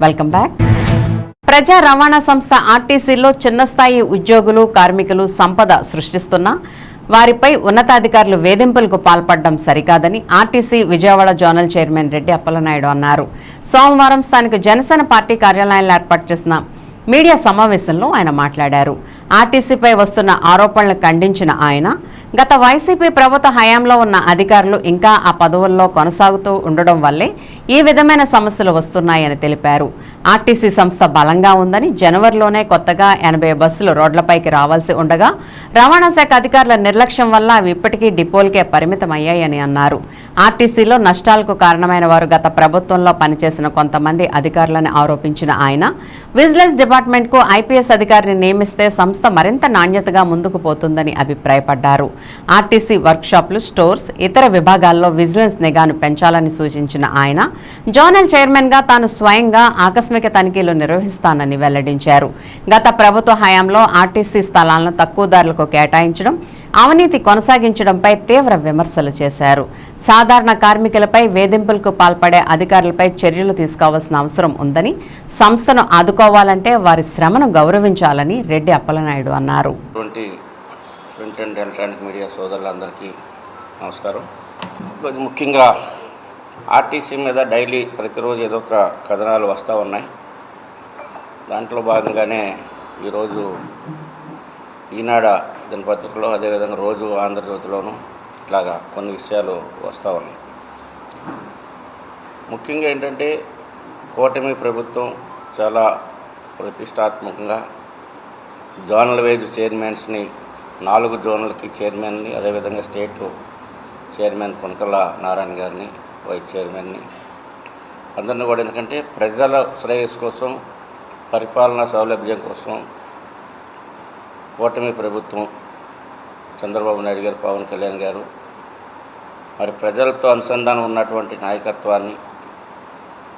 Welcome back. ప్రజా రవాణా సంస్థ ఆర్టీసీలో చిన్న స్థాయి ఉద్యోగులు కార్మికులు సంపద సృష్టిస్తున్నా వారిపై ఉన్నతాధికారులు వేధింపులకు పాల్పడడం సరికాదని RTC Vijayawada zonal chairman Reddy Appalanaidu అన్నారు. సోమవారం స్థానిక జనసేన పార్టీ కార్యాలయంలో ఏర్పాటు చేసిన మీడియా సమావేశంలో ఆయన మాట్లాడారు. ఆర్టీసీపై వస్తున్న ఆరోపణలు ఖండించిన ఆయన గత వైసీపీ ప్రభుత్వ హయాంలో ఉన్న అధికారులు ఇంకా ఆ పదవుల్లో కొనసాగుతూ ఉండడం వల్లే ఈ విధమైన సమస్యలు వస్తున్నాయని తెలిపారు. ఆర్టీసీ సంస్థ బలంగా ఉందని జనవరిలోనే కొత్తగా 80 బస్సులు రోడ్లపైకి రావాల్సి ఉండగా రవాణా శాఖ అధికారుల నిర్లక్ష్యం వల్ల అవి ఇప్పటికీ డిపోలకే పరిమితమయ్యాయని అన్నారు. ఆర్టీసీలో నష్టాలకు కారణమైన వారు గత ప్రభుత్వంలో పనిచేసిన కొంతమంది అధికారులను ఆరోపించిన ఆయన విజిలెన్స్ డిపార్ట్మెంట్కు ఐపీఎస్ అధికారిని నియమిస్తే సంస్థ మరింత నాణ్యతగా ముందుకు పోతుందని అభిప్రాయపడ్డారు. ఆర్టీసీ వర్క్షాపులు, స్టోర్స్, ఇతర విభాగాల్లో విజిలెన్స్ నిఘాను పెంచాలని సూచించిన ఆయన జోనల్ చైర్మన్గా తాను స్వయంగా ఆకస్మిక తనిఖీలు నిర్వహిస్తానని వెల్లడించారు. గత ప్రభుత్వ హయాంలో ఆర్టీసీ స్థలాలను తక్కువ ధరలకు కేటాయించడం, అవినీతి కొనసాగించడంపై తీవ్ర విమర్శలు చేశారు. సాధారణ కార్మికులపై వేధింపులకు పాల్పడే అధికారులపై చర్యలు తీసుకోవాల్సిన అవసరం ఉందని, సంస్థను ఆదుకోవాలంటే వారి శ్రమను గౌరవించాలని రెడ్డి అప్పలనాయుడు అన్నారు. ప్రింట్ అండ్ ఎలక్ట్రానిక్ మీడియా సోదరులందరికీ నమస్కారం. ముఖ్యంగా ఆర్టీసీ మీద డైలీ ప్రతిరోజు ఏదో ఒక కథనాలు వస్తూ ఉన్నాయి. దాంట్లో భాగంగానే ఈరోజు ఈనాడ దినపత్రికలో, అదేవిధంగా రోజు ఆంధ్రజ్యోతిలోనూ ఇట్లాగా కొన్ని విషయాలు వస్తూ ఉన్నాయి. ముఖ్యంగా ఏంటంటే కూటమి ప్రభుత్వం చాలా ప్రతిష్టాత్మకంగా జోనల్ వైజ్ చైర్మన్స్ని 4 జోన్లకి చైర్మన్ని, అదేవిధంగా స్టేట్ చైర్మన్ కొనకళ్ళ నారాయణ గారిని, వైస్ చైర్మన్ని అందరినీ కూడా, ఎందుకంటే ప్రజల శ్రేయస్సు కోసం, పరిపాలనా సౌలభ్యం కోసం కూటమి ప్రభుత్వం, చంద్రబాబు నాయుడు గారు, పవన్ కళ్యాణ్ గారు మరి ప్రజలతో అనుసంధానం ఉన్నటువంటి నాయకత్వాన్ని,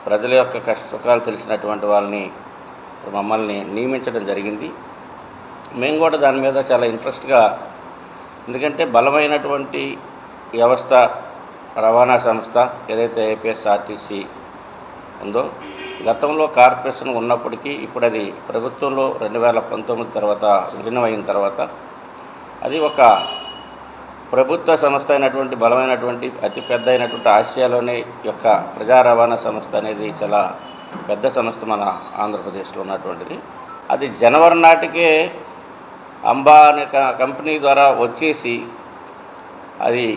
ప్రజల యొక్క కష్ట సుఖాలు తెలిసినటువంటి వాళ్ళని మమ్మల్ని నియమించడం జరిగింది. మేము కూడా దాని మీద చాలా ఇంట్రెస్ట్గా, ఎందుకంటే బలమైనటువంటి వ్యవస్థ రవాణా సంస్థ ఏదైతే ఏపీఎస్ఆర్టీసీ ఉందో, గతంలో కార్పొరేషన్ ఉన్నప్పటికీ ఇప్పుడు అది ప్రభుత్వంలో 2019 తర్వాత విలీనమైన తర్వాత అది ఒక ప్రభుత్వ సంస్థ అయినటువంటి బలమైనటువంటి అతి పెద్ద అయినటువంటి ఆసియాలోనే యొక్క ప్రజా రవాణా సంస్థ అనేది చాలా పెద్ద సంస్థ మన ఆంధ్రప్రదేశ్లో ఉన్నటువంటిది. అది జనవరి నాటికే అంబా అనే కంపెనీ ద్వారా వచ్చేసి అది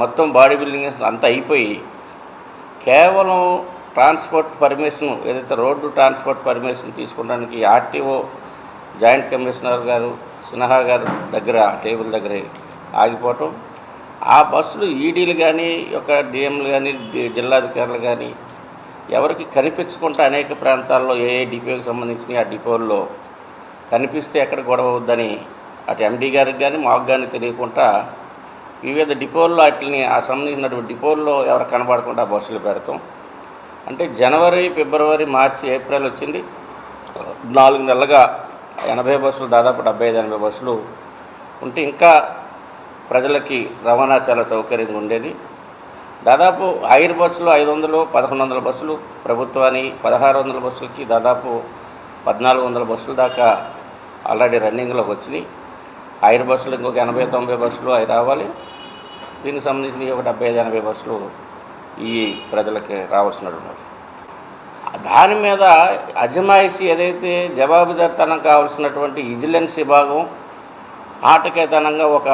మొత్తం బాడీ బిల్డింగ్ అంతా అయిపోయి కేవలం ట్రాన్స్పోర్ట్ పర్మిషన్, ఏదైతే రోడ్డు ట్రాన్స్పోర్ట్ పర్మిషన్ తీసుకోవడానికి ఆర్టీఓ జాయింట్ కమిషనర్ గారు సిన్హా గారు దగ్గర టేబుల్ దగ్గర ఆగిపోవటం, ఆ బస్సులు ఈడీలు కానీ ఒక డిఎంలు కానీ జిల్లాధికారులు కానీ ఎవరికి కనిపించకుండా అనేక ప్రాంతాల్లో ఏ డిపోకి సంబంధించిన ఆ డిపోల్లో కనిపిస్తే ఎక్కడ గొడవ అవుద్దని అటు ఎండీ గారికి కానీ మాకు కానీ తెలియకుండా వివిధ డిపోల్లో వాటిని ఆ సంబంధించినటువంటి డిపోల్లో ఎవరు కనబడకుండా బస్సులు పెడతాం. అంటే జనవరి, ఫిబ్రవరి, మార్చి, ఏప్రిల్ వచ్చింది, 4 నెలలుగా 80 బస్సులు, దాదాపు 75-80 బస్సులు ఉంటే ఇంకా ప్రజలకి రవాణా చాలా సౌకర్యంగా ఉండేది. దాదాపు హైర్ బస్సులు 500, 1100 బస్సులు ప్రభుత్వాన్ని, 1600 బస్సులకి దాదాపు 1400 బస్సుల దాకా ఆల్రెడీ రన్నింగ్లోకి వచ్చినాయి. హైర్ బస్సులు ఇంకొక 80-90 బస్సులు అవి రావాలి. దీనికి సంబంధించిన ఒక 75-80 బస్సులు ఈ ప్రజలకి రావాల్సినటువంటి దాని మీద అజమాయిషీ ఏదైతే జవాబుదారితనం కావాల్సినటువంటి విజిలెన్స్ విభాగం ఆటకేతనంగా ఒక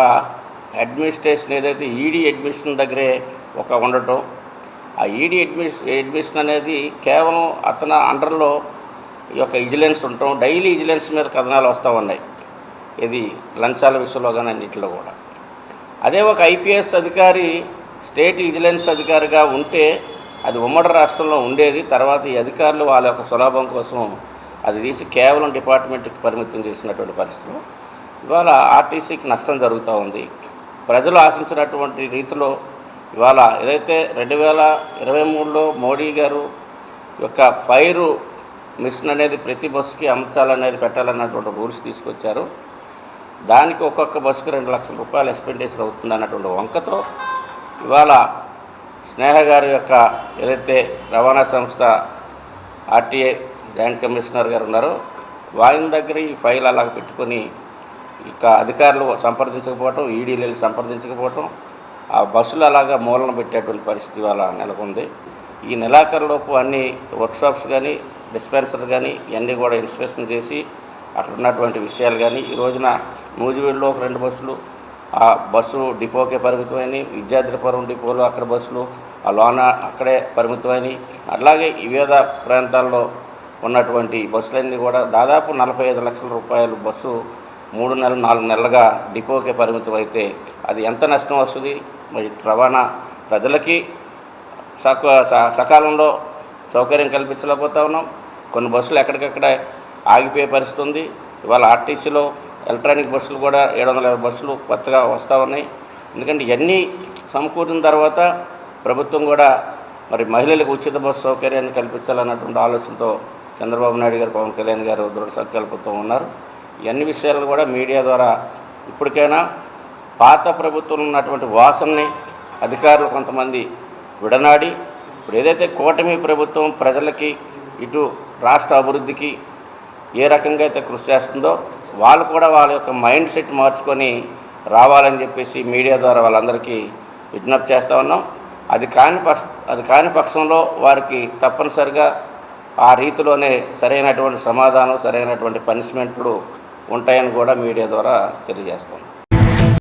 అడ్మినిస్ట్రేషన్ ఏదైతే ఈడీ అడ్మిషన్ దగ్గరే ఒక ఉండటం, ఆ ఈడీ అడ్మిషన్ అనేది కేవలం అతని అండర్లో ఈ యొక్క విజిలెన్స్ ఉండటం, డైలీ విజిలెన్స్ మీద కథనాలు వస్తూ ఉన్నాయి. ఇది లంచాల విషయంలో కానీ అన్నింటిలో కూడా. అదే ఒక ఐపీఎస్ అధికారి స్టేట్ విజిలెన్స్ అధికారిగా ఉంటే అది ఉమ్మడి రాష్ట్రంలో ఉండేది. తర్వాత ఈ అధికారులు వాళ్ళ యొక్క సులభం కోసం అది తీసి కేవలం డిపార్ట్మెంట్కి పరిమితం చేసినటువంటి పరిస్థితులు ఇవాళ ఆర్టీసీకి నష్టం జరుగుతూ ఉంది. ప్రజలు ఆశించినటువంటి రీతిలో ఇవాళ ఏదైతే 2023లో మోడీ గారు యొక్క ఫైరు మిషన్ అనేది ప్రతి బస్సుకి అమర్చాలనేది పెట్టాలన్నటువంటి రూల్స్ తీసుకొచ్చారు. దానికి ఒక్కొక్క బస్సుకి 2 లక్షల రూపాయలు ఎక్స్పెండిచర్ అవుతుంది అన్నటువంటి వంకతో ఇవాళ స్నేహ గారి యొక్క ఏదైతే రవాణా సంస్థ ఆర్టీఏ జాయింట్ కమిషనర్ గారు ఉన్నారో ఆయన దగ్గర ఈ ఫైల్ అలాగ పెట్టుకొని ఇక అధికారులు సంప్రదించకపోవటం, ఈడీలు సంప్రదించకపోవటం, ఆ బస్సులు అలాగా మూలన పెట్టేటువంటి పరిస్థితి వాళ్ళ నెలకొంది. ఈ నెలాఖరులోపు అన్ని వర్క్షాప్స్ కానీ డిస్పెన్సర్ కానీ ఇవన్నీ కూడా ఇన్స్పెక్షన్ చేసి అక్కడ ఉన్నటువంటి విషయాలు కానీ, ఈ రోజున నూజివీడులో ఒక 2 బస్సులు ఆ బస్సు డిపోకే పరిమితమైన, విద్యార్థిపురం డిపోలో అక్కడ బస్సులు ఆ లోన అక్కడే పరిమితమైనవి. అట్లాగే వివిధ ప్రాంతాల్లో ఉన్నటువంటి బస్సులన్నీ కూడా దాదాపు 45 లక్షల రూపాయలు బస్సు 3 నెలలు 4 నెలలుగా డిపోకే పరిమితం అయితే అది ఎంత నష్టం వస్తుంది? మరి రవాణా ప్రజలకి సకాలంలో సౌకర్యం కల్పించలేకపోతా ఉన్నాం. కొన్ని బస్సులు ఎక్కడికక్కడ ఆగిపోయే పరిస్థితి ఉంది. ఇవాళ ఆర్టీసీలో ఎలక్ట్రానిక్ బస్సులు కూడా 750 బస్సులు కొత్తగా వస్తూ ఉన్నాయి. ఎందుకంటే ఇవన్నీ సమకూరిన తర్వాత ప్రభుత్వం కూడా మరి మహిళలకు ఉచిత బస్సు సౌకర్యాన్ని కల్పించాలన్నటువంటి ఆలోచనతో చంద్రబాబు నాయుడు గారు, పవన్ కళ్యాణ్ గారు దృఢ సంకల్పంతో ఉన్నారు. ఇవన్నీ విషయాలు కూడా మీడియా ద్వారా ఇప్పటికైనా పాత ప్రభుత్వంలో ఉన్నటువంటి వాసనని అధికారులు కొంతమంది విడనాడి ఇప్పుడు ఏదైతే కూటమి ప్రభుత్వం ప్రజలకి ఇటు రాష్ట్ర అభివృద్ధికి ఏ రకంగా అయితే కృషి చేస్తుందో వాళ్ళు కూడా వాళ్ళ యొక్క మైండ్ సెట్ మార్చుకొని రావాలని చెప్పేసి మీడియా ద్వారా వాళ్ళందరికీ విజ్ఞప్తి చేస్తూ ఉన్నాం. అది కాని పక్షంలో వారికి తప్పనిసరిగా ఆ రీతిలోనే సరైనటువంటి సమాధానం, సరైనటువంటి పనిష్మెంట్లు ఉంటాయని కూడా మీడియా ద్వారా తెలియజేస్తాం.